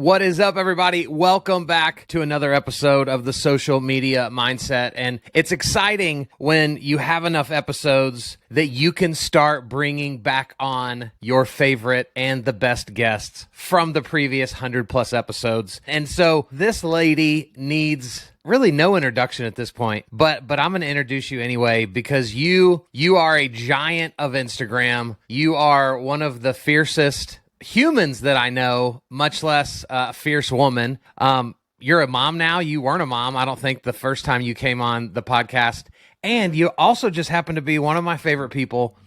What is up, everybody? Welcome back to another episode of the Social Media Mindset. And it's exciting when you have enough episodes that you can start bringing back on your favorite and the best guests from the previous 100+ episodes. And so this lady needs really no introduction at this point, but I'm going to introduce you anyway because you are a giant of Instagram. You are one of the fiercest humans that I know, much less a fierce woman. You're a mom now. You weren't a mom, I don't think, the first time you came on the podcast. And you also just happen to be one of my favorite people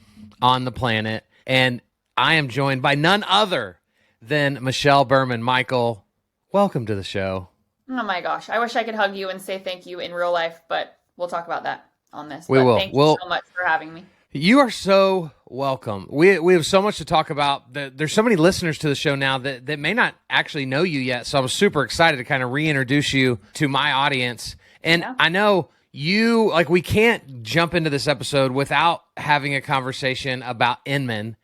on the planet. And I am joined by none other than Michelle Berman. Michael, welcome to the show. Oh my gosh. I wish I could hug you and say thank you in real life, but we'll talk about that on this. We will. Thank you so much for having me. You are so welcome. We have so much to talk about. There's so many listeners to the show now that may not actually know you yet. So I'm super excited to kind of reintroduce you to my audience. And yeah. I know you, like, we can't jump into this episode without having a conversation about Inman,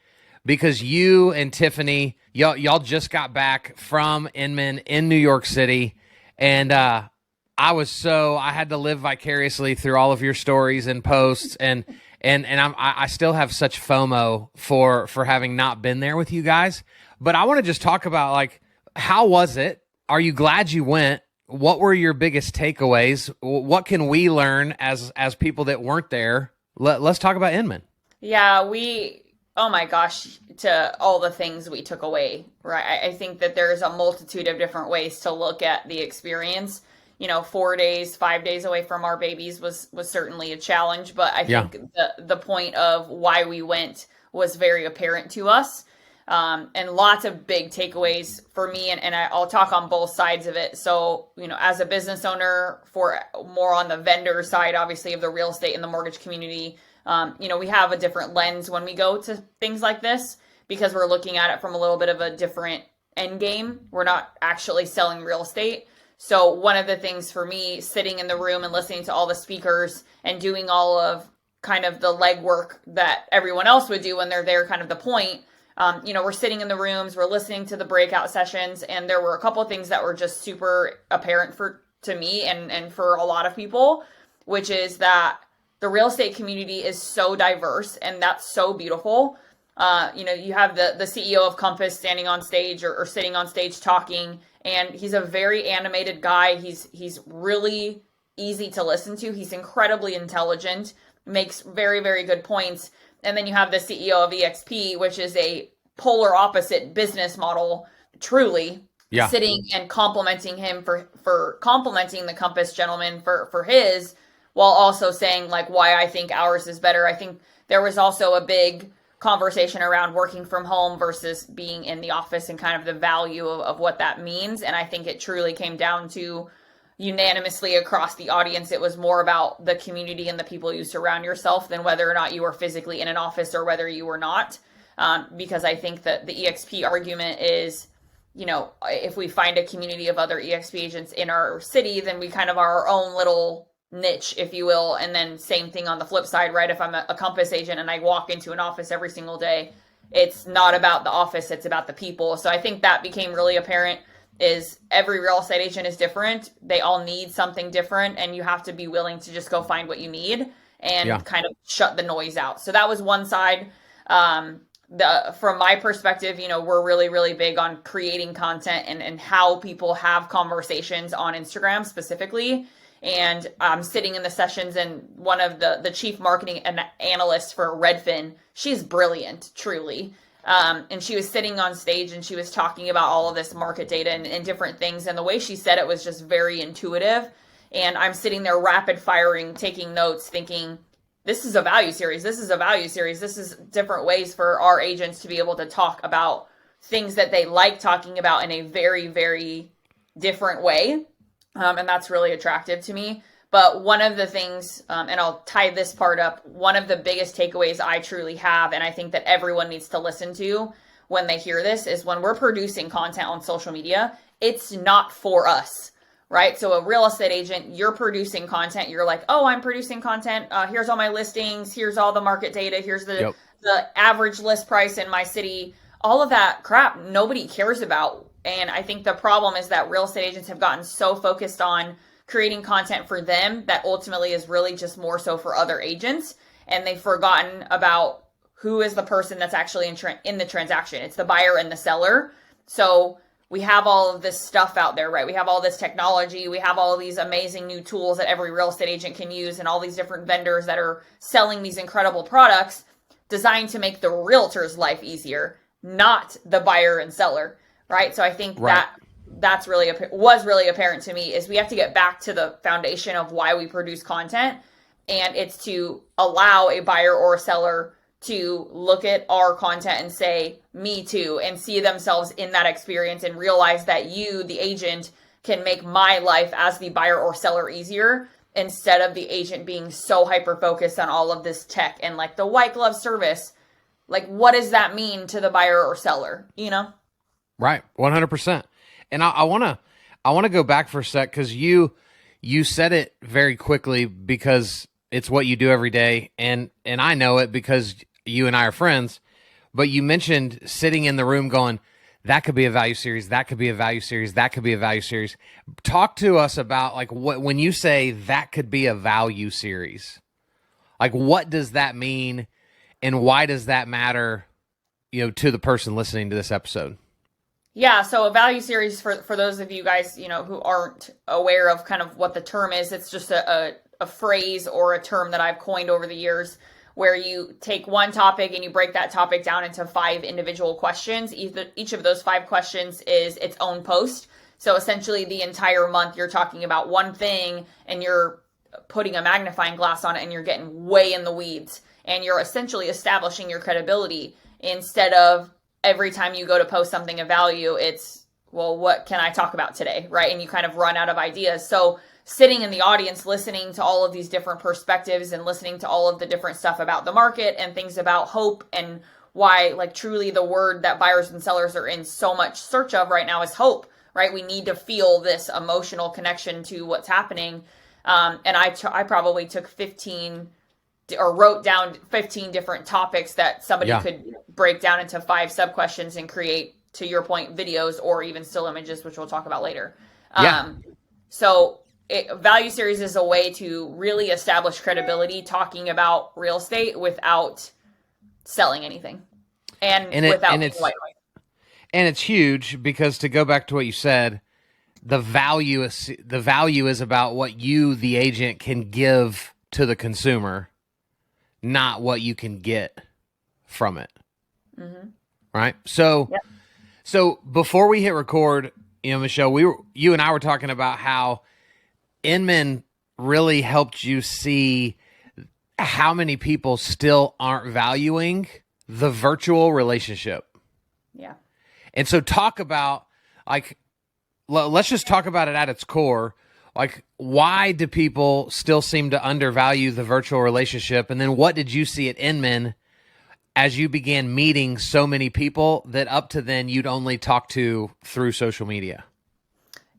because you and Tiffany, y'all just got back from Inman in New York City. And I had to live vicariously through all of your stories and posts, and I still have such FOMO for having not been there with you guys. But I want to just talk about, like, how was it? Are you glad you went? What were your biggest takeaways? What can we learn as people that weren't there? Let's talk about Inman. Yeah, oh my gosh, to all the things we took away, right? I think that there's a multitude of different ways to look at the experience. 4 days, 5 days away from our babies was certainly a challenge, but I think the point of why we went was very apparent to us. And lots of big takeaways for me, and I'll talk on both sides of it. So, as a business owner, for more on the vendor side, obviously, of the real estate and the mortgage community, we have a different lens when we go to things like this, because we're looking at it from a little bit of a different end game. We're not actually selling real estate. So one of the things for me, sitting in the room and listening to all the speakers and doing all of kind of the legwork that everyone else would do when they're there, kind of the point, we're sitting in the rooms, we're listening to the breakout sessions, and there were a couple of things that were just super apparent to me and for a lot of people, which is that the real estate community is so diverse, and that's so beautiful. You have the CEO of Compass standing on stage or sitting on stage talking, and he's a very animated guy. He's really easy to listen to. He's incredibly intelligent, makes very, very good points. And then you have the CEO of EXP, which is a polar opposite business model, truly. Yeah. Sitting and complimenting him for complimenting the Compass gentleman for his, while also saying, like, why I think ours is better. I think there was also a big conversation around working from home versus being in the office and kind of the value of what that means. And I think it truly came down to, unanimously across the audience, it was more about the community and the people you surround yourself than whether or not you were physically in an office or whether you were not. Because I think that the EXP argument is, if we find a community of other EXP agents in our city, then we kind of are our own little niche, if you will. And then same thing on the flip side, right? If I'm a Compass agent and I walk into an office every single day, it's not about the office, it's about the people. So I think that became really apparent, is every real estate agent is different. They all need something different, and you have to be willing to just go find what you need and kind of shut the noise out. So that was one side. From my perspective, we're really, really big on creating content and how people have conversations on Instagram specifically. And I'm sitting in the sessions, and one of the chief marketing analysts for Redfin, she's brilliant, truly. And she was sitting on stage and she was talking about all of this market data and different things. And the way she said it was just very intuitive. And I'm sitting there rapid firing, taking notes, thinking, this is a value series. This is a value series. This is different ways for our agents to be able to talk about things that they like talking about in a very, very different way. And that's really attractive to me. But one of the things, and I'll tie this part up, one of the biggest takeaways I truly have, and I think that everyone needs to listen to when they hear this, is when we're producing content on social media, it's not for us, right? So a real estate agent, you're producing content. You're like, oh, I'm producing content. Here's all my listings. Here's all the market data. Here's the average list price in my city. All of that crap nobody cares about. And I think the problem is that real estate agents have gotten so focused on creating content for them that ultimately is really just more so for other agents. And they've forgotten about who is the person that's actually in the transaction. It's the buyer and the seller. So we have all of this stuff out there, right? We have all this technology. We have all these amazing new tools that every real estate agent can use, and all these different vendors that are selling these incredible products designed to make the realtor's life easier, not the buyer and seller, right? So I think that's really was really apparent to me is we have to get back to the foundation of why we produce content, and it's to allow a buyer or a seller to look at our content and say, me too, and see themselves in that experience and realize that you, the agent, can make my life as the buyer or seller easier, instead of the agent being so hyper-focused on all of this tech and like the white glove service. Like, what does that mean to the buyer or seller, you know? Right. 100%. And I want to go back for a sec, because you said it very quickly, because it's what you do every day. And I know it because you and I are friends, but you mentioned sitting in the room going, that could be a value series, that could be a value series, that could be a value series. Talk to us about, like, what, when you say that could be a value series, like, what does that mean, and why does that matter, to the person listening to this episode? Yeah, so a value series, for those of you guys, who aren't aware of kind of what the term is, it's just a phrase or a term that I've coined over the years, where you take one topic and you break that topic down into 5 individual questions. Each of those 5 questions is its own post. So essentially the entire month you're talking about one thing, and you're putting a magnifying glass on it, and you're getting way in the weeds, and you're essentially establishing your credibility, instead of every time you go to post something of value, it's, well, what can I talk about today, right? And you kind of run out of ideas. So sitting in the audience, listening to all of these different perspectives and listening to all of the different stuff about the market and things about hope, and why, like, truly the word that buyers and sellers are in so much search of right now is hope, right? We need to feel this emotional connection to what's happening. And I probably took 15 or wrote down 15 different topics that somebody could break down into 5 sub questions and create, to your point, videos or even still images, which we'll talk about later. So value series is a way to really establish credibility talking about real estate without selling anything, and without being white noise. And it's huge, because, to go back to what you said, the value is about what you, the agent, can give to the consumer, not what you can get from it. Mm-hmm. Right. So, So before we hit record, Michelle, you and I were talking about how Inman really helped you see how many people still aren't valuing the virtual relationship. Yeah. And so talk about, like, let's just talk about it at its core. Like, why do people still seem to undervalue the virtual relationship? And then what did you see at Inman as you began meeting so many people that up to then you'd only talk to through social media?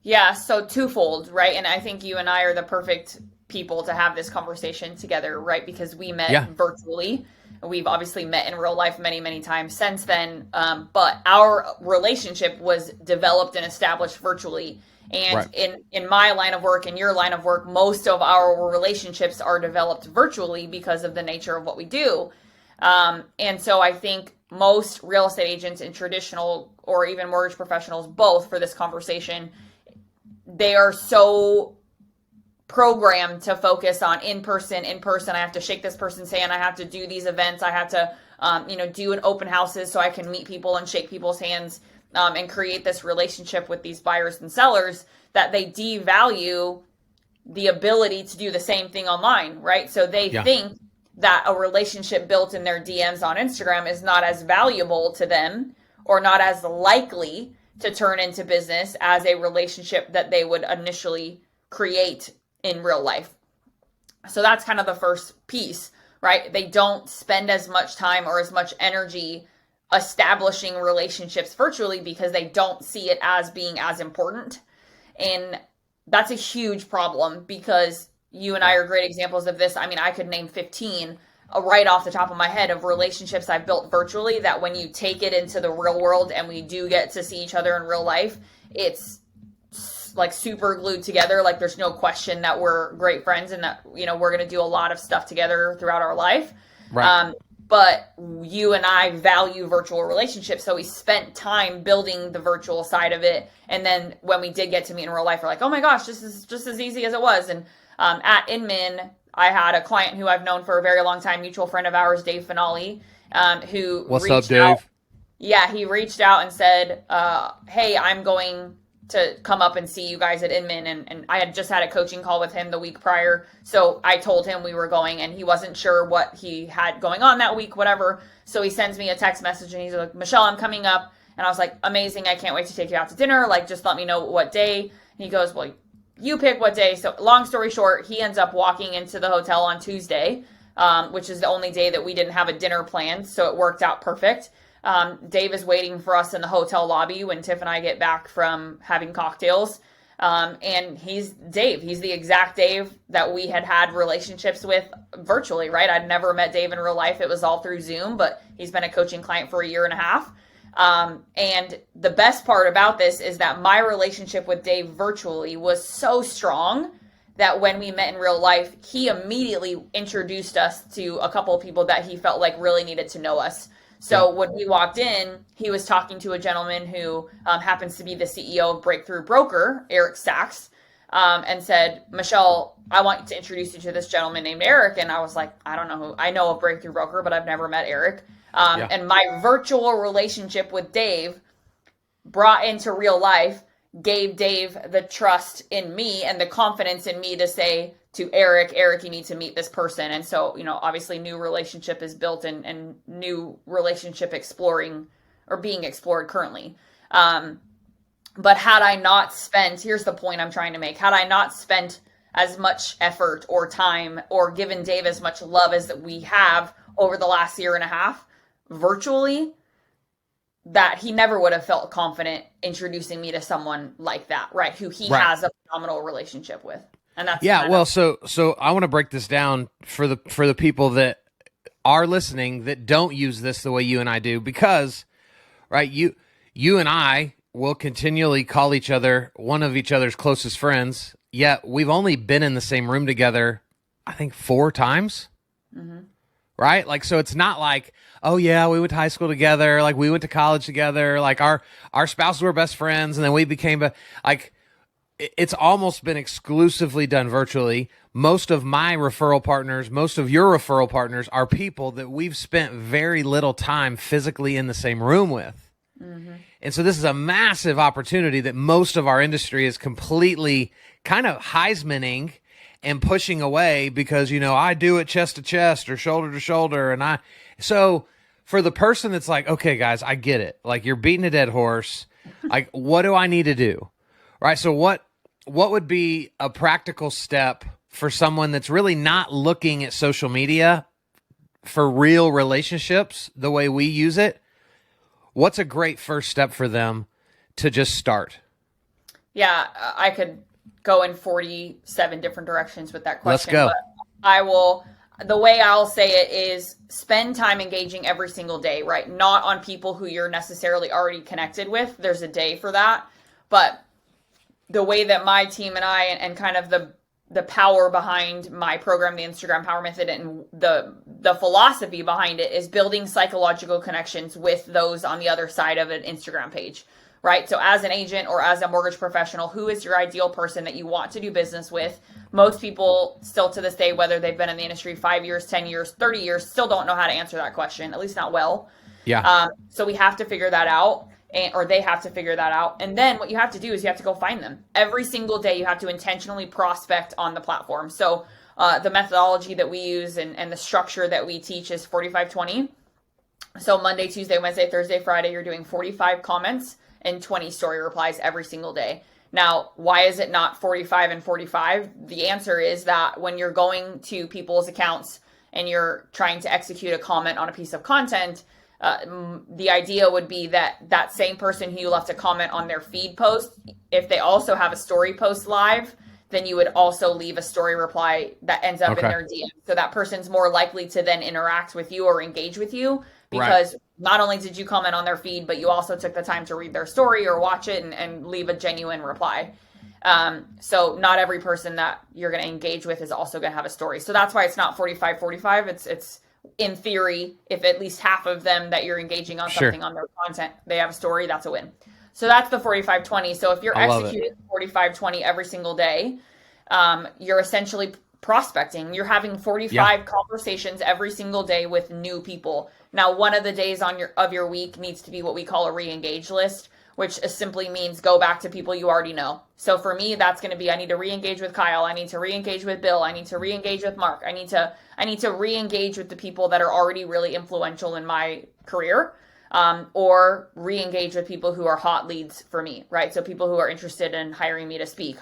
Yeah, so twofold, right? And I think you and I are the perfect people to have this conversation together, right? Because we met virtually. We've obviously met in real life many, many times since then. But our relationship was developed and established virtually. And in my line of work, in your line of work, most of our relationships are developed virtually because of the nature of what we do. And so I think most real estate agents and traditional, or even mortgage professionals, both, for this conversation, they are so programmed to focus on in person. I have to shake this person's hand. I have to do these events. I have to, do an open houses so I can meet people and shake people's hands, and create this relationship with these buyers and sellers, that they devalue the ability to do the same thing online, right? So they think that a relationship built in their DMs on Instagram is not as valuable to them, or not as likely to turn into business as a relationship that they would initially create in real life. So that's kind of the first piece, right? They don't spend as much time or as much energy establishing relationships virtually because they don't see it as being as important. And that's a huge problem, because you and I are great examples of this. I mean, I could name 15 right off the top of my head of relationships I've built virtually that when you take it into the real world and we do get to see each other in real life, it's like super glued together. Like there's no question that we're great friends and that, you know, we're going to do a lot of stuff together throughout our life. Right. But you and I value virtual relationships. So we spent time building the virtual side of it. And then when we did get to meet in real life, we're like, oh my gosh, this is just as easy as it was. And at Inman, I had a client who I've known for a very long time, mutual friend of ours, Dave Finale, who What's up, Dave? out. Yeah, he reached out and said, hey, I'm going to come up and see you guys at Inman. And I had just had a coaching call with him the week prior. So I told him we were going and he wasn't sure what he had going on that week, whatever. So he sends me a text message and he's like, Michelle, I'm coming up. And I was like, amazing. I can't wait to take you out to dinner. Like, just let me know what day. And he goes, well, you pick what day. So long story short, he ends up walking into the hotel on Tuesday, which is the only day that we didn't have a dinner planned. So it worked out perfect. Dave is waiting for us in the hotel lobby when Tiff and I get back from having cocktails. And he's Dave. He's the exact Dave that we had relationships with virtually, right? I'd never met Dave in real life. It was all through Zoom, but he's been a coaching client for a year and a half. And the best part about this is that my relationship with Dave virtually was so strong that when we met in real life, he immediately introduced us to a couple of people that he felt like really needed to know us. So when we walked in, he was talking to a gentleman who happens to be the CEO of Breakthrough Broker, Eric Sachs, and said, Michelle, I want to introduce you to this gentleman named Eric. And I was like, I don't know who. I know of Breakthrough Broker, but I've never met Eric. And my virtual relationship with Dave brought into real life gave Dave the trust in me and the confidence in me to say to Eric, you need to meet this person. And so, you know, obviously new relationship is built and new relationship exploring or being explored currently. But had I not spent, here's the point I'm trying to make, had I not spent as much effort or time or given Dave as much love as that we have over the last year and a half virtually, that he never would have felt confident introducing me to someone like that, right? Who he has a phenomenal relationship with. And that's well, so I want to break this down for the people that are listening that don't use this the way you and I do, because right, you and I will continually call each other one of each other's closest friends, yet we've only been in the same room together, I think 4 times. Mm-hmm. Right? Like, so it's not like, oh yeah, we went to high school together, like we went to college together, like our spouses were best friends, and then we became like, it's almost been exclusively done virtually. Most of my referral partners, most of your referral partners are people that we've spent very little time physically in the same room with. Mm-hmm. And so this is a massive opportunity that most of our industry is completely kind of Heismaning and pushing away because, you know, I do it chest to chest or shoulder to shoulder. So for the person that's like, okay, guys, I get it. Like, you're beating a dead horse. Like, what do I need to do? Right. So what would be a practical step for someone that's really not looking at social media for real relationships the way we use it? What's a great first step for them to just start? Yeah, I could go in 47 different directions with that question. Let's go. But the way I'll say it is spend time engaging every single day, right? Not on people who you're necessarily already connected with. There's a day for that. But the way that my team and I and kind of the power behind my program, the Instagram Power Method, and the philosophy behind it is building psychological connections with those on the other side of an Instagram page, right? So as an agent or as a mortgage professional, who is your ideal person that you want to do business with? Most people still to this day, whether they've been in the industry 5 years, 10 years, 30 years, still don't know how to answer that question, at least not well. Yeah. So we have to figure that out. Or they have to figure that out. And then what you have to do is you have to go find them. Every single day you have to intentionally prospect on the platform. So the methodology that we use and the structure that we teach is 45-20. So Monday, Tuesday, Wednesday, Thursday, Friday, you're doing 45 comments and 20 story replies every single day. Now, why is it not 45 and 45? The answer is that when you're going to people's accounts and you're trying to execute a comment on a piece of content, the idea would be that same person who you left a comment on their feed post, if they also have a story post live, then you would also leave a story reply that ends up in Okay. their DM. So that person's more likely to then interact with you or engage with you Right. because not only did you comment on their feed, but you also took the time to read their story or watch it and leave a genuine reply. So not every person that you're going to engage with is also going to have a story. So that's why it's not 45-45. It's in theory, if at least half of them that you're engaging on Sure. something on their content, they have a story, that's a win. So that's the 45-20. So if you're I love it. executing 45-20 every single day, you're essentially prospecting. You're having 45 conversations every single day with new people. Now, one of the days of your week needs to be what we call a re-engage list, which simply means go back to people you already know. So for me, that's going to be I need to re-engage with Kyle. I need to re-engage with Bill. I need to re-engage with Mark. I need to re-engage with the people that are already really influential in my career, or re-engage with people who are hot leads for me, right? So people who are interested in hiring me to speak,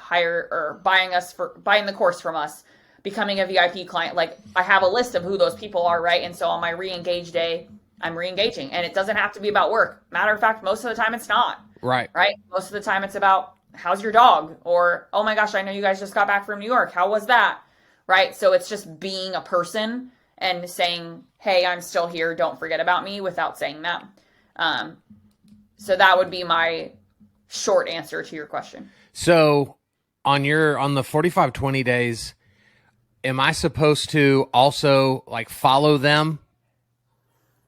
buying the course from us, becoming a VIP client. Like I have a list of who those people are, right? And so on my re-engage day, I'm re-engaging, and it doesn't have to be about work. Matter of fact, most of the time it's not. Right. Most of the time it's about how's your dog, or oh my gosh, I know you guys just got back from New York. How was that? Right. So it's just being a person and saying, hey, I'm still here. Don't forget about me without saying that. So that would be my short answer to your question. So on the 45-20 days, am I supposed to also like follow them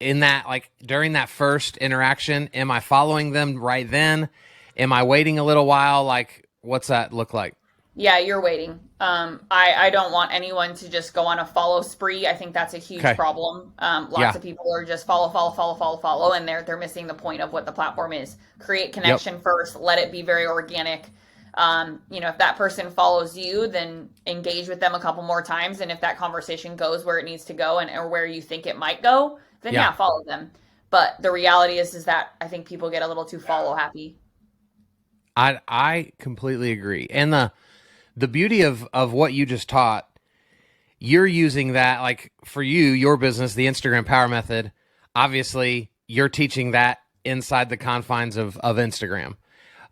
in that, like during that first interaction? Am I following them right then? Am I waiting a little while? Like, what's that look like? Yeah, you're waiting. I don't want anyone to just go on a follow spree. I think that's a huge problem. Lots of people are just follow, and they're missing the point of what the platform is. Create connection first. Let it be very organic. If that person follows you, then engage with them a couple more times. And if that conversation goes where it needs to go or where you think it might go, then follow them. But the reality is that I think people get a little too follow happy. I completely agree. And the beauty of what you just taught, you're using that, like for you, your business, the Instagram Power Method, obviously you're teaching that inside the confines of Instagram.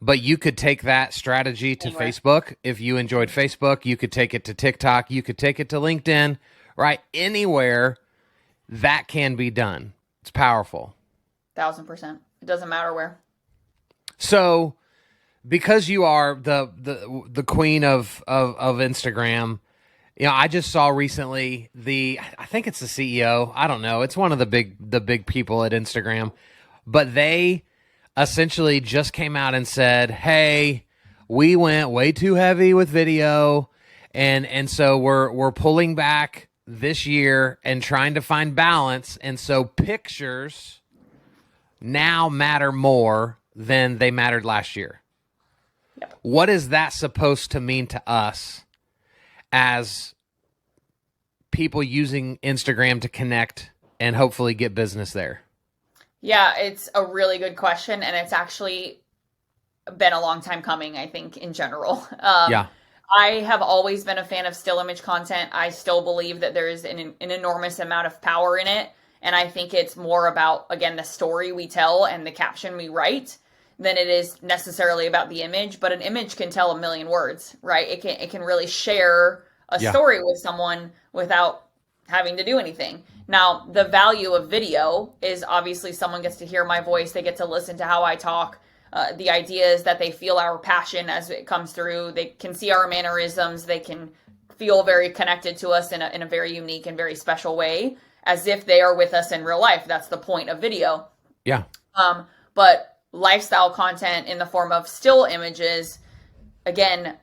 But you could take that strategy to Facebook. If you enjoyed Facebook, you could take it to TikTok. You could take it to LinkedIn, right? Anywhere that can be done. It's powerful. 1000%. It doesn't matter where. So because you are the queen of Instagram, I just saw recently I think it's the CEO. I don't know. It's one of the big people at Instagram, but they essentially just came out and said, hey, we went way too heavy with video. And so we're pulling back this year and trying to find balance. And so pictures now matter more than they mattered last year. Yep. What is that supposed to mean to us as people using Instagram to connect and hopefully get business there? Yeah, it's a really good question, and it's actually been a long time coming, I think, in general. I have always been a fan of still image content. I still believe that there is an enormous amount of power in it, and I think it's more about, again, the story we tell and the caption we write than it is necessarily about the image. But an image can tell a million words, right? It can really share a story with someone without having to do anything. Now, the value of video is obviously someone gets to hear my voice. They get to listen to how I talk. The idea is that they feel our passion as it comes through. They can see our mannerisms. They can feel very connected to us in a very unique and very special way, as if they are with us in real life. That's the point of video. Yeah. But lifestyle content in the form of still images, again,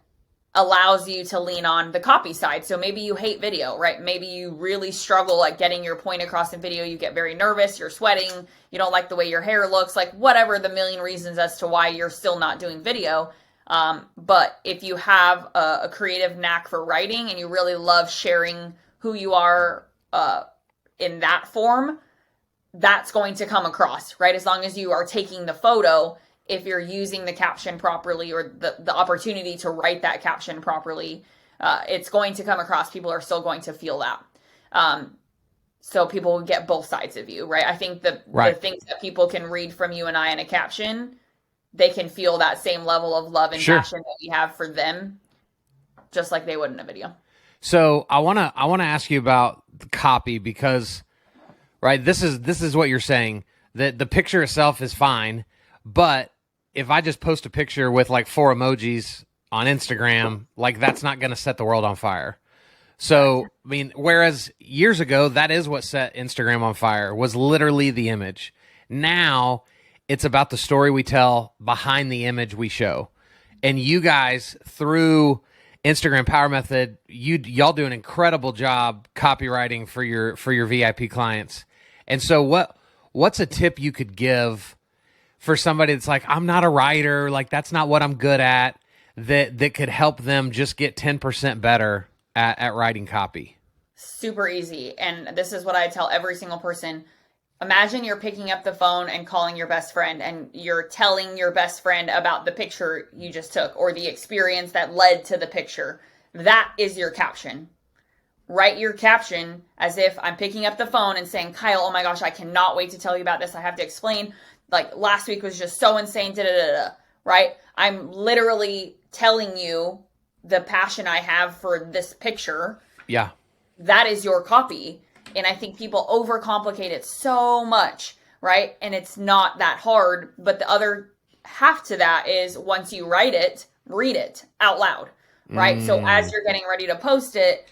allows you to lean on the copy side. So maybe you hate video, right? Maybe you really struggle at getting your point across in video. You get very nervous, you're sweating, you don't like the way your hair looks, like whatever the million reasons as to why you're still not doing video. But if you have a creative knack for writing and you really love sharing who you are in that form, that's going to come across, right? As long as you are taking the photo, if you're using the caption properly or the opportunity to write that caption properly, it's going to come across. People are still going to feel that. So people will get both sides of you, right? I think the things that people can read from you and I in a caption, they can feel that same level of love and passion that we have for them just like they would in a video. So I want to ask you about the copy because, right, this is what you're saying, that the picture itself is fine, but if I just post a picture with like 4 emojis on Instagram, like that's not going to set the world on fire. So, I mean, whereas years ago, that is what set Instagram on fire, was literally the image. Now it's about the story we tell behind the image we show. And you guys, through Instagram Power Method, y'all do an incredible job copywriting for your VIP clients. And so what's a tip you could give for somebody that's like, I'm not a writer, like that's not what I'm good at, that could help them just get 10% better at writing copy? Super easy. And this is what I tell every single person. Imagine you're picking up the phone and calling your best friend, and you're telling your best friend about the picture you just took or the experience that led to the picture. That is your caption. Write your caption as if I'm picking up the phone and saying, Kyle, oh my gosh, I cannot wait to tell you about this. I have to explain, like last week was just so insane, right? I'm literally telling you the passion I have for this picture. Yeah. That is your copy. And I think people overcomplicate it so much, right? And it's not that hard. But the other half to that is once you write it, read it out loud, right? So as you're getting ready to post it,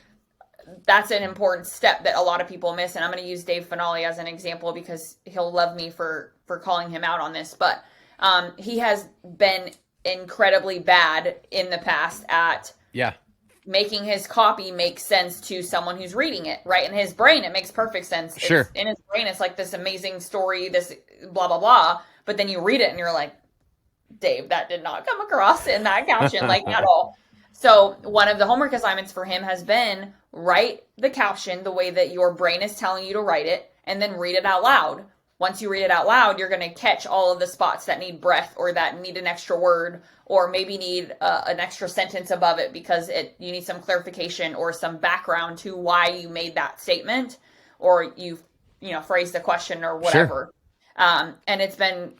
that's an important step that a lot of people miss. And I'm going to use Dave Finale as an example because he'll love me for calling him out on this. But he has been incredibly bad in the past at making his copy make sense to someone who's reading it, right? In his brain, it makes perfect sense. Sure. In his brain, it's like this amazing story, this blah, blah, blah. But then you read it and you're like, Dave, that did not come across in that caption, like at all. So one of the homework assignments for him has been write the caption the way that your brain is telling you to write it, and then read it out loud. Once you read it out loud, you're going to catch all of the spots that need breath or that need an extra word or maybe need an extra sentence above it because you need some clarification or some background to why you made that statement or you phrased the question or whatever. Sure. And it's been,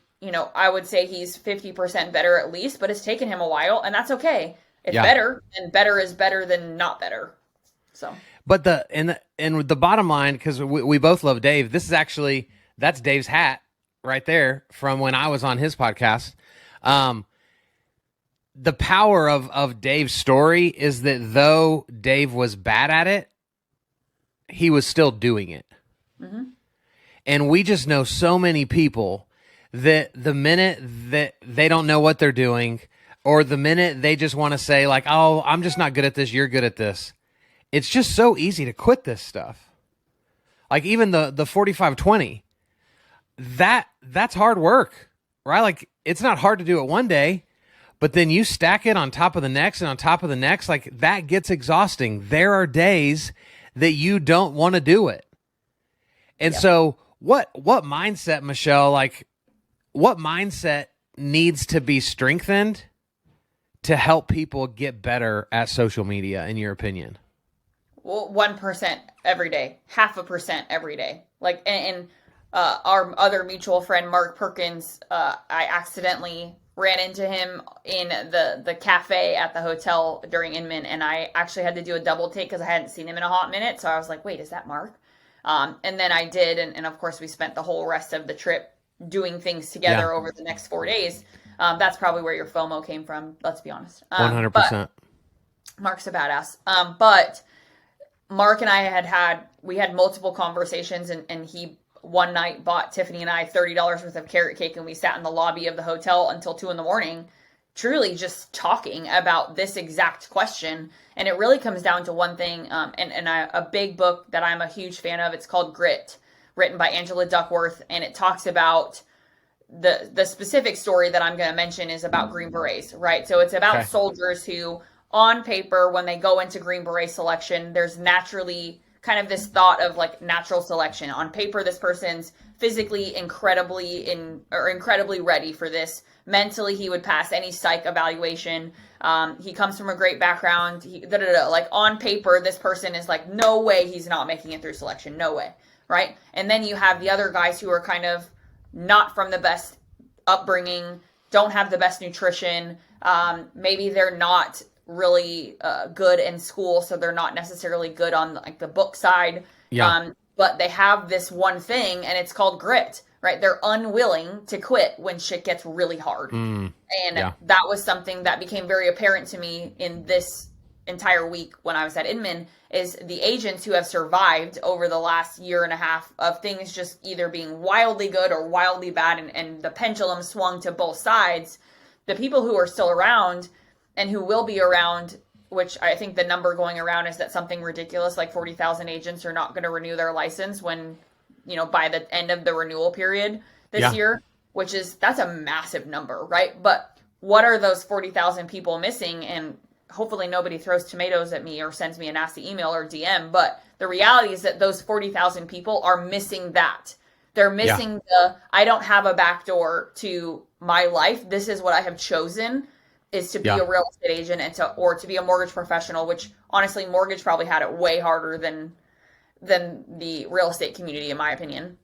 I would say he's 50% better at least, but it's taken him a while, and that's okay. It's better, and better is better than not better. So, but the bottom line, because we both love Dave, this is actually, that's Dave's hat right there from when I was on his podcast. The power of Dave's story is that though Dave was bad at it, he was still doing it. Mm-hmm. And we just know so many people that the minute that they don't know what they're doing, or the minute they just want to say like, oh, I'm just not good at this, you're good at this, it's just so easy to quit this stuff. Like even the 45-20, that's hard work, right? Like it's not hard to do it one day, but then you stack it on top of the next and on top of the next, like that gets exhausting. There are days that you don't want to do it. And so what mindset, Michelle, like what mindset needs to be strengthened to help people get better at social media, in your opinion? Well, 1% every day, 0.5% every day. Like, and our other mutual friend, Mark Perkins, I accidentally ran into him in the cafe at the hotel during Inman, and I actually had to do a double take because I hadn't seen him in a hot minute. So I was like, wait, is that Mark? And then I did, and of course we spent the whole rest of the trip doing things together over the next 4 days. That's probably where your FOMO came from, let's be honest. 100%. Mark's a badass. But Mark and I had multiple conversations, and he one night bought Tiffany and I $30 worth of carrot cake, and we sat in the lobby of the hotel until 2 a.m, truly just talking about this exact question. And it really comes down to one thing, a big book that I'm a huge fan of. It's called Grit, written by Angela Duckworth, and it talks about the specific story that I'm going to mention is about Green Berets, right? So it's about soldiers who, on paper, when they go into Green Beret selection, there's naturally kind of this thought of like natural selection. On paper, this person's physically incredibly ready for this. Mentally, he would pass any psych evaluation. He comes from a great background. Like on paper, this person is like, no way he's not making it through selection. No way, right? And then you have the other guys who are kind of not from the best upbringing, don't have the best nutrition. Maybe they're not really good in school, so they're not necessarily good on like the book side. Yeah. But they have this one thing, and it's called grit, right? They're unwilling to quit when shit gets really hard. And Yeah. that was something that became very apparent to me in this entire week when I was at Inman, is the agents who have survived over the last year and a half of things just either being wildly good or wildly bad, and the pendulum swung to both sides. The people who are still around and who will be around, which I think the number going around is that something ridiculous like 40,000 agents are not going to renew their license when, by the end of the renewal period this year, that's a massive number, right? But what are those 40,000 people missing? And hopefully nobody throws tomatoes at me or sends me a nasty email or DM. But the reality is that those 40,000 people are missing that. They're missing I don't have a backdoor to my life. This is what I have chosen, is to be a real estate agent or to be a mortgage professional, which honestly, mortgage probably had it way harder than the real estate community, in my opinion.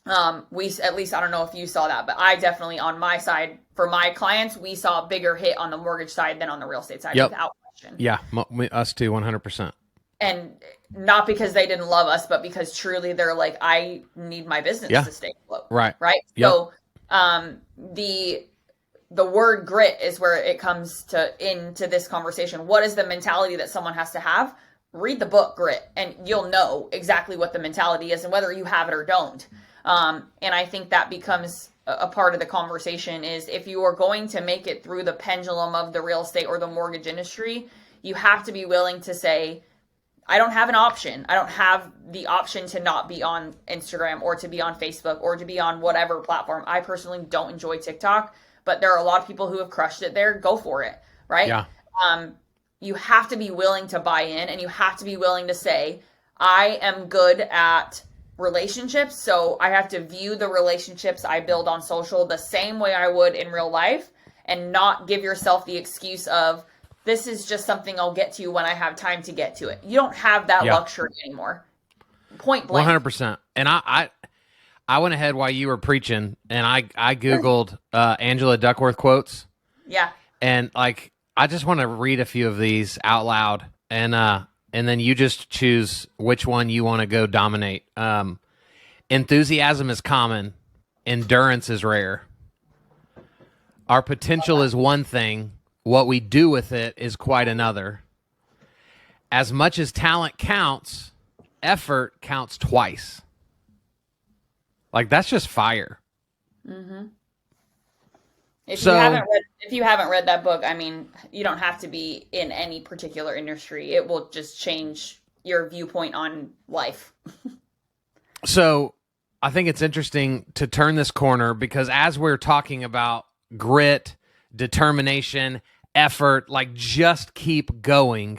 At least, I don't know if you saw that, but I definitely, on my side, for my clients, we saw a bigger hit on the mortgage side than on the real estate side, without question. Yeah, us too, 100%. And not because they didn't love us, but because truly they're like, I need my business to stay afloat. Right. Yep. So, the word grit is where it comes into this conversation. What is the mentality that someone has to have? Read the book Grit, and you'll know exactly what the mentality is and whether you have it or don't. And I think that becomes a part of the conversation, is if you are going to make it through the pendulum of the real estate or the mortgage industry, you have to be willing to say, I don't have an option. I don't have the option to not be on Instagram or to be on Facebook or to be on whatever platform. I personally don't enjoy TikTok, but there are a lot of people who have crushed it there. Go for it, right? Yeah. You have to be willing to buy in, and you have to be willing to say, I am good at relationships, so I have to view the relationships I build on social the same way I would in real life, and not give yourself the excuse of, this is just something I'll get to when I have time to get to it. You don't have that luxury anymore. Point blank. 100%. And I went ahead while you were preaching, and I Googled Angela Duckworth quotes. Yeah. And I just want to read a few of these out loud, and then you just choose which one you want to go dominate. Enthusiasm is common. Endurance is rare. Our potential is one thing. What we do with it is quite another. As much as talent counts, effort counts twice. That's just fire. Mm-hmm. If you haven't read that book, I mean, you don't have to be in any particular industry. It will just change your viewpoint on life. So I think it's interesting to turn this corner, because as we're talking about grit, determination, effort, just keep going.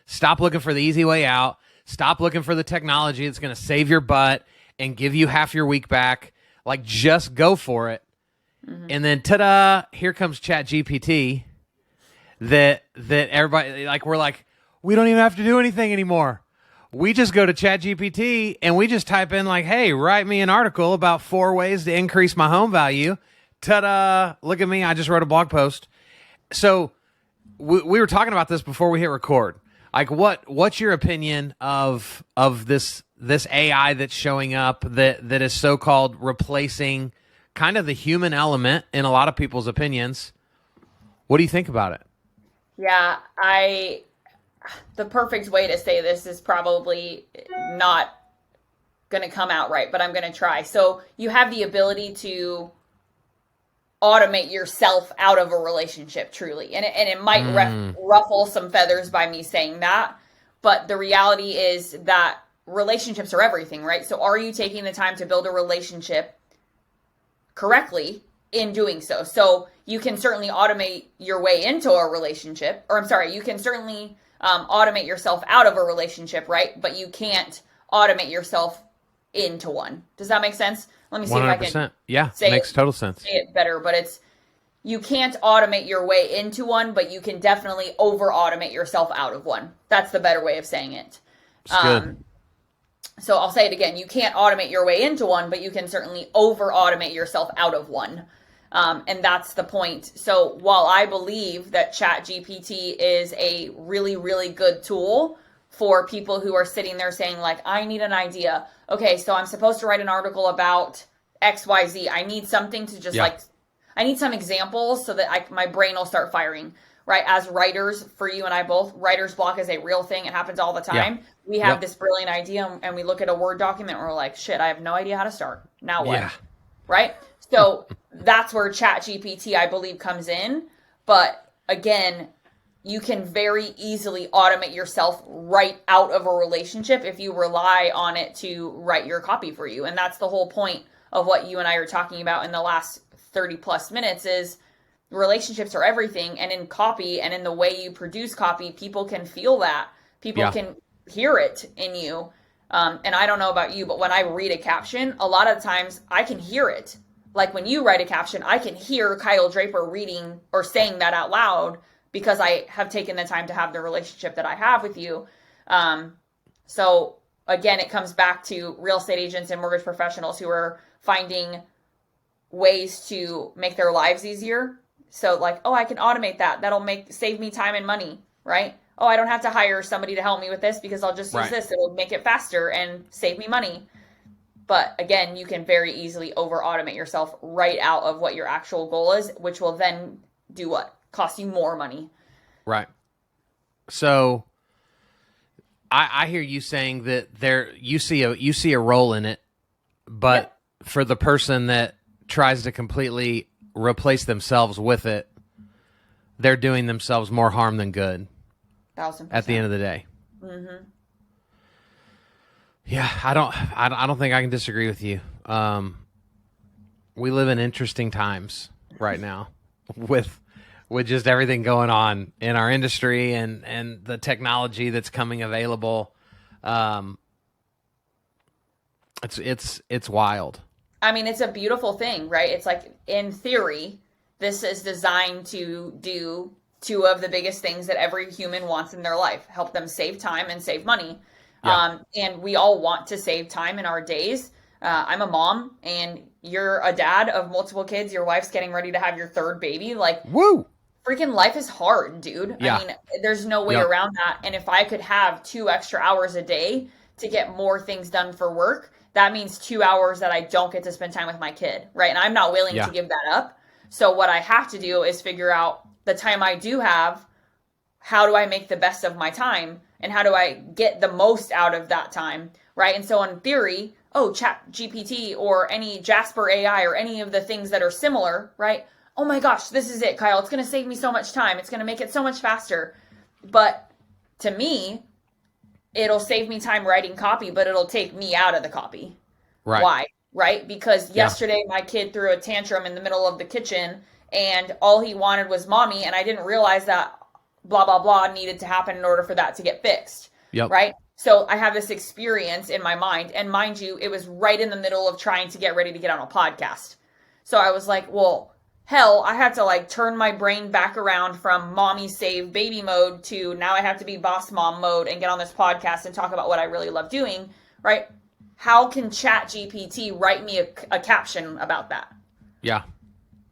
Stop looking for the easy way out. Stop looking for the technology that's going to save your butt and give you half your week back. Just go for it. Mm-hmm. And then, ta-da, here comes ChatGPT that everybody, we're we don't even have to do anything anymore. We just go to ChatGPT and we just type in hey, write me an article about 4 ways to increase my home value. Ta-da, look at me, I just wrote a blog post. So we were talking about this before we hit record. What's your opinion of this AI that's showing up that is so-called replacing kind of the human element in a lot of people's opinions? What do you think about it? Yeah, the perfect way to say this is probably not going to come out right, but I'm going to try. So you have the ability to automate yourself out of a relationship, truly. And it might ruffle some feathers by me saying that, but the reality is that relationships are everything, right? So are you taking the time to build a relationship correctly in doing so? So you can certainly automate your way into a relationship, you can certainly automate yourself out of a relationship, right? But you can't automate yourself into one. Does that make sense? Let me see 100%. If I can makes total sense. Say it better, but you can't automate your way into one, but you can definitely over automate yourself out of one. That's the better way of saying it. Good. So I'll say it again. You can't automate your way into one, but you can certainly over automate yourself out of one. And that's the point. So while I believe that ChatGPT is a really, really good tool for people who are sitting there saying like, I need an idea. Okay, so I'm supposed to write an article about XYZ. I need something to just I need some examples so that my brain will start firing. Right, as writers, for you and I both, writer's block is a real thing. It happens all the time. Yeah. We have this brilliant idea and we look at a Word document and we're like, shit, I have no idea how to start. Now what? Yeah. Right? So that's where ChatGPT, I believe, comes in. But again, you can very easily automate yourself right out of a relationship if you rely on it to write your copy for you. And that's the whole point of what you and I are talking about in the last 30 plus minutes is relationships are everything. And in copy and in the way you produce copy, people can feel that. People can hear it in you. And I don't know about you, but when I read a caption, a lot of times I can hear it. Like when you write a caption, I can hear Kyle Draper reading or saying that out loud because I have taken the time to have the relationship that I have with you. So again, it comes back to real estate agents and mortgage professionals who are finding ways to make their lives easier. So like, oh, I can automate that. That'll save me time and money, right? Oh, I don't have to hire somebody to help me with this because I'll just use this. It'll make it faster and save me money. But again, you can very easily over automate yourself right out of what your actual goal is, which will then do what? Cost you more money. Right. So I hear you saying that you see a role in it, but for the person that tries to completely replace themselves with it, they're doing themselves more harm than good. 1,000%. At the end of the day. Mm-hmm. Yeah, I don't think I can disagree with you. We live in interesting times right now with just everything going on in our industry and the technology that's coming available. It's wild. I mean, it's a beautiful thing, right? It's like, in theory, this is designed to do two of the biggest things that every human wants in their life: help them save time and save money. Yeah. And we all want to save time in our days. I'm a mom, and you're a dad of multiple kids. Your wife's getting ready to have your third baby. Like, woo! Freaking life is hard, dude. Yeah. I mean, there's no way around that. And if I could have 2 extra hours a day to get more things done for work, that means 2 hours that I don't get to spend time with my kid, right? And I'm not willing to give that up. So what I have to do is figure out the time I do have, how do I make the best of my time? And how do I get the most out of that time, right? And so in theory, ChatGPT or any Jasper AI or any of the things that are similar, right? Oh my gosh, this is it, Kyle. It's going to save me so much time. It's going to make it so much faster. But to me, it'll save me time writing copy, but it'll take me out of the copy. Right. Why? Right? Because yesterday my kid threw a tantrum in the middle of the kitchen and all he wanted was mommy, and I didn't realize that blah, blah, blah needed to happen in order for that to get fixed. Yep. Right? So I have this experience in my mind, and mind you, it was right in the middle of trying to get ready to get on a podcast. So I was like, well, hell, I have to like turn my brain back around from mommy save baby mode to now I have to be boss mom mode and get on this podcast and talk about what I really love doing, right? How can ChatGPT write me a caption about that? Yeah.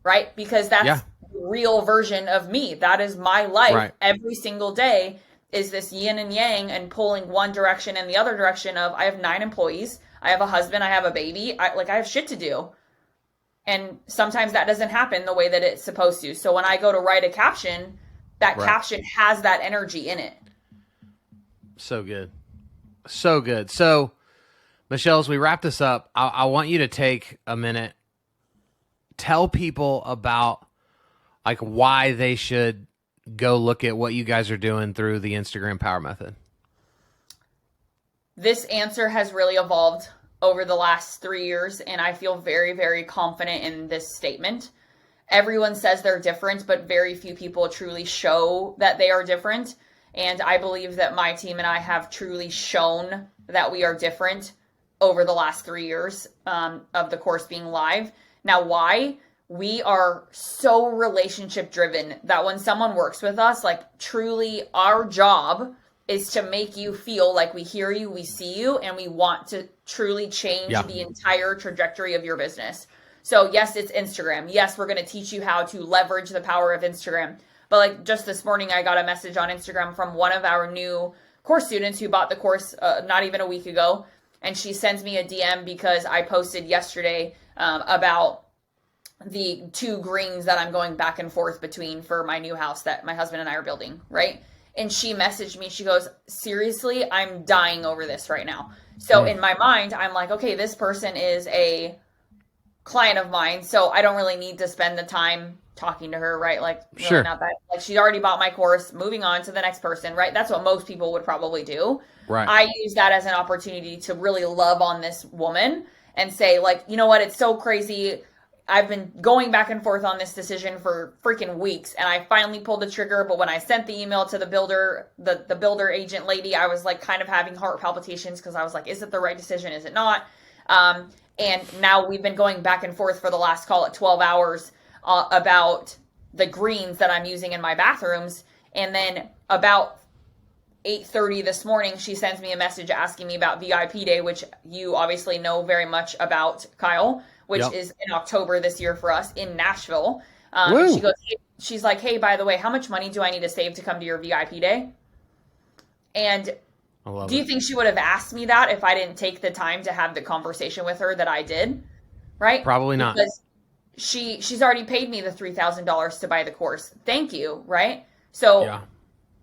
Right? Because that's the real version of me. That is my life every single day, is this yin and yang and pulling one direction and the other direction of, I have 9 employees, I have a husband, I have a baby, I have shit to do. And sometimes that doesn't happen the way that it's supposed to. So when I go to write a caption, that caption has that energy in it. So good. So good. So, Michelle, as we wrap this up, I want you to take a minute. Tell people about like why they should go look at what you guys are doing through the Instagram Power Method. This answer has really evolved over the last 3 years, and I feel very, very confident in this statement. Everyone says they're different, but very few people truly show that they are different. And I believe that my team and I have truly shown that we are different over the last 3 years of the course being live. Now, why? We are so relationship driven that when someone works with us, like truly our job is to make you feel like we hear you, we see you, and we want to truly change the entire trajectory of your business. So yes, it's Instagram. Yes, we're going to teach you how to leverage the power of Instagram. But like just this morning, I got a message on Instagram from one of our new course students who bought the course not even a week ago. And she sends me a DM because I posted yesterday about the 2 greens that I'm going back and forth between for my new house that my husband and I are building, right? And she messaged me, she goes, seriously, I'm dying over this right now. So in my mind, I'm like, okay, this person is a client of mine, so I don't really need to spend the time talking to her, right? Like, really sure. not that, like, she already bought my course, moving on to the next person, right? That's what most people would probably do. Right. I use that as an opportunity to really love on this woman and say, like, you know what? It's so crazy. I've been going back and forth on this decision for freaking weeks, and I finally pulled the trigger. But when I sent the email to the builder, the builder agent lady, I was like kind of having heart palpitations because I was like, is it the right decision? Is it not? And now we've been going back and forth for the last, call it 12 hours about the greens that I'm using in my bathrooms. And then about 8:30 this morning, she sends me a message asking me about VIP Day, which you obviously know very much about, Kyle, which is in October this year for us in Nashville. She goes, she's like, hey, by the way, how much money do I need to save to come to your VIP Day? And do you think she would have asked me that if I didn't take the time to have the conversation with her that I did? Right? Probably not. Because she's already paid me the $3,000 to buy the course. Thank you, right? So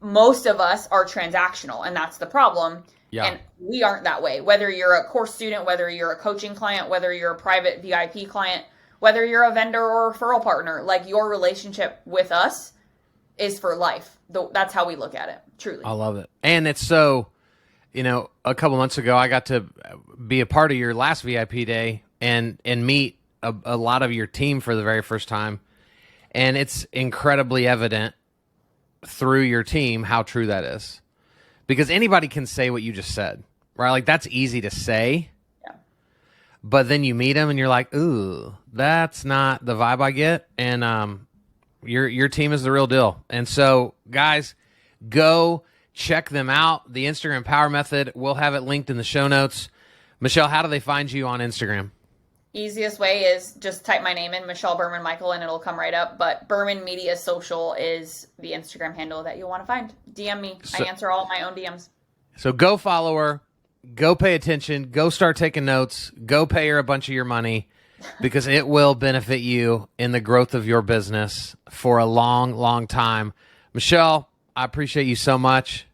most of us are transactional, and that's the problem. Yeah. And we aren't that way. Whether you're a course student, whether you're a coaching client, whether you're a private VIP client, whether you're a vendor or a referral partner, like your relationship with us is for life. That's how we look at it, truly. I love it. And it's so, a couple months ago, I got to be a part of your last VIP day and meet a lot of your team for the very first time. And it's incredibly evident through your team how true that is. Because anybody can say what you just said, right? Like, that's easy to say. Yeah. But then you meet them and you're like, ooh, that's not the vibe I get. And your team is the real deal. And so, guys, go check them out. The Instagram Power Method, we'll have it linked in the show notes. Michelle, how do they find you on Instagram? Easiest way is just type my name in, Michelle Berman Michael, and it'll come right up. But Berman Media Social is the Instagram handle that you'll want to find. DM me. I answer all of my own DMs. So go follow her. Go pay attention. Go start taking notes. Go pay her a bunch of your money because it will benefit you in the growth of your business for a long, long time. Michelle, I appreciate you so much.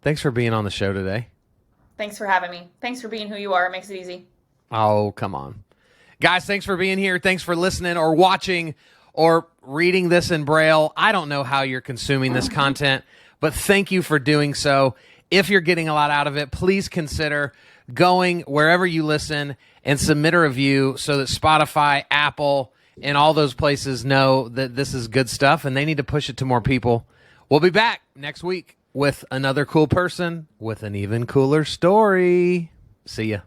Thanks for being on the show today. Thanks for having me. Thanks for being who you are. It makes it easy. Oh, come on. Guys, thanks for being here. Thanks for listening or watching or reading this in Braille. I don't know how you're consuming this content, but thank you for doing so. If you're getting a lot out of it, please consider going wherever you listen and submit a review so that Spotify, Apple, and all those places know that this is good stuff and they need to push it to more people. We'll be back next week with another cool person with an even cooler story. See ya.